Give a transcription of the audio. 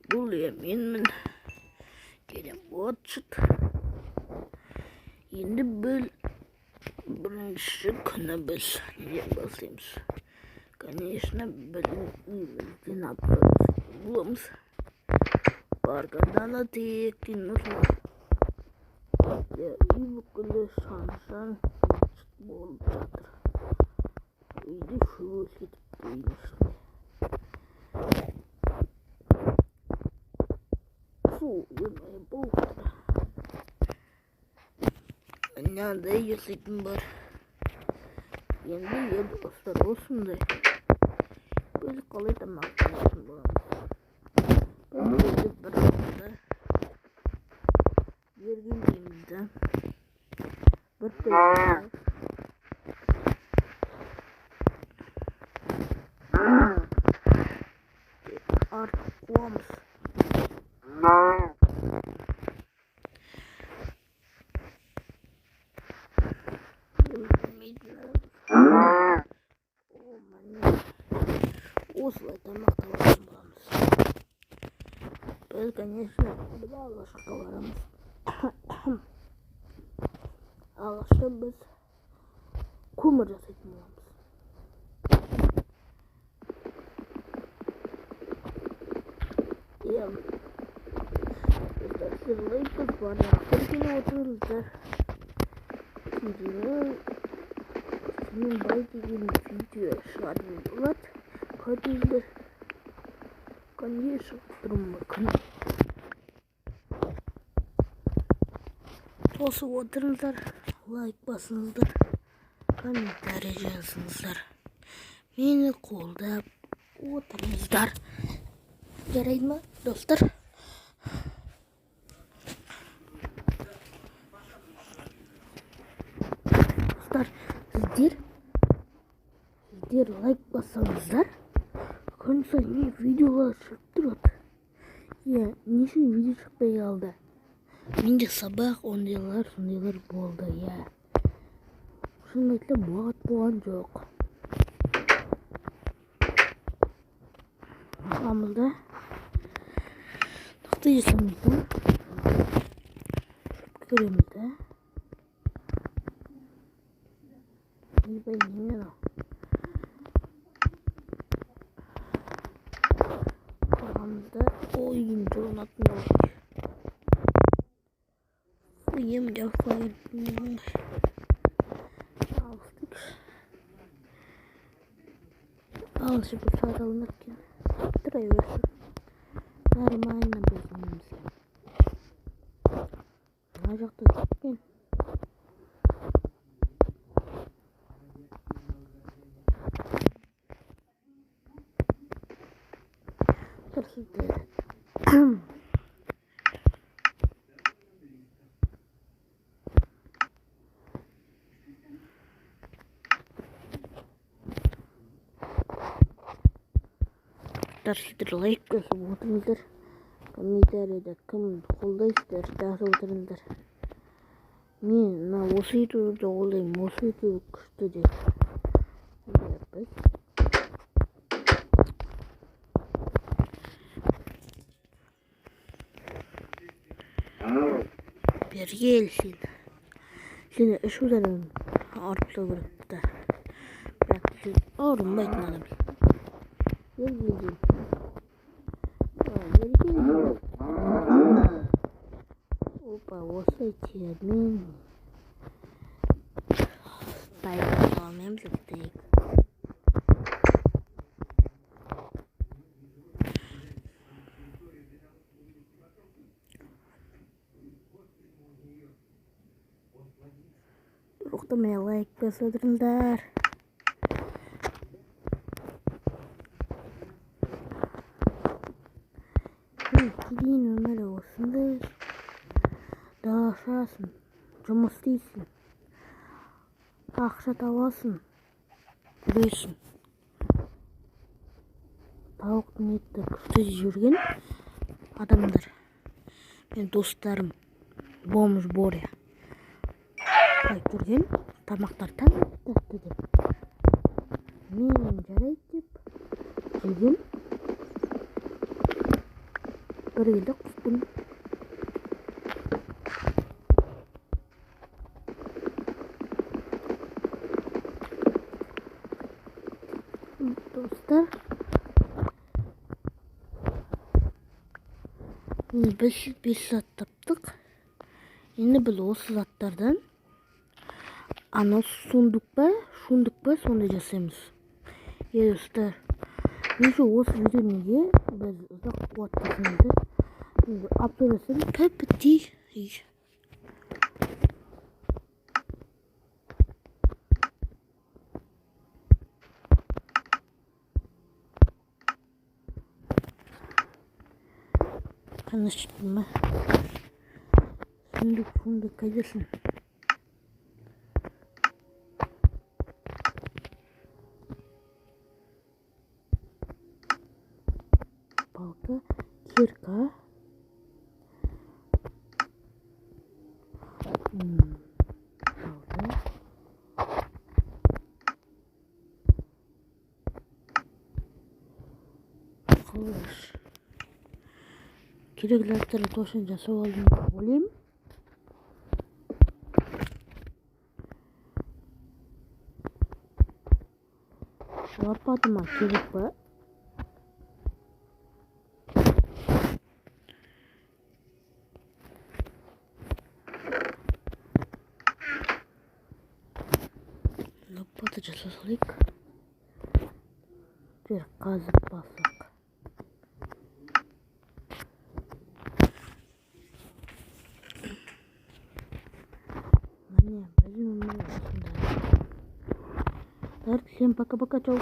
Бұл менмін келем отшыт. Енді бірінші күні біз не бастаймыз? Конечно, біздің үйімізден апарып боламыз. Барғанда тектен нужно. Үй бүкілі шан болып жатыр. Үйді шөл кетіп дейміз. Емай болды. Мынандай жасайтын бар. Енді достар осындай. Біз қалай тамақтанатын боламыз. Біз бір арада бергендеймізді. Бір тәйімді. Артық қуамыз. Осылай тамақтанатын боламыз. Біз, конечно, алғашқа барамыз. Алғашқа біз көмір жасайтын боламыз. Сіздер барақтар келіп отырыңыздар. Сенің бай деген видео шығарып болады. Көрдіңіздер. Қандай шығып тұрмын мүмкін. Тосып отырыңыздар. Лайк басыңыздар. Комментарий жазыңыздар. Мені қолдап отырыңыздар. Жарайды ма, достар? Достар, сіздер лайк басаңыздар. Күн сайын видеолар шығып тұрады. Неше видео шықпай қалды. Менде сабақ ондайлар болды. Шын айтсам уақыт болған жоқ. Амалда тақты жасамызда көреміз да. Ебай немен ау. Қоғамызда ойын жолынатын болғаш. Ойым жақпайын. Алыстық. Алышы бір сағат алыныр кен. Тұрай өрсін. Нормально біздіңіміз. Ана жақта кеткен. Тұрсыздар. Сіздер лайк басып отырыңыздар. Комментарийда кімді қолдайсыздар, жазып отырыңыздар. Мен осы ютубты қолдаймын, осы ютуб күшті деп. Бергел сені үш удардан арттыру керек та. Бірақ сен ауырмайтын адам. Бергел. Опа, осы термен стайк алмаймыз стейк. Тоқтамай лайк басып отырыңыздар. Кейін өмірі осындай. Дашасың, жұмыс істейсің, ақша табасың, жүресің. Тауықтың етті күшті жүрген адамдар. Мен достарым, бомж Боря. Жүрген тамақтар тәтті деп. келген. Bir yılda kustum. Dostlar. Biz 5 saat taptık. Şimdi biz o saatlerden ana sunduk ba sonra жасаймыз. Dostlar. Neyse осы видеоны biz ұзақ қуаттасымызды апта жасаймыз. Пәпіттей. Kanıştım mı? Fındık kayırsın. Balka, kirka. Balka. Kılıç. Керектерді тошын жасап алдым деп ойлаймын. Лопатыма керек па? Лопата жасасақ. Жер қазып бассақ. Всем пока-пока, чау.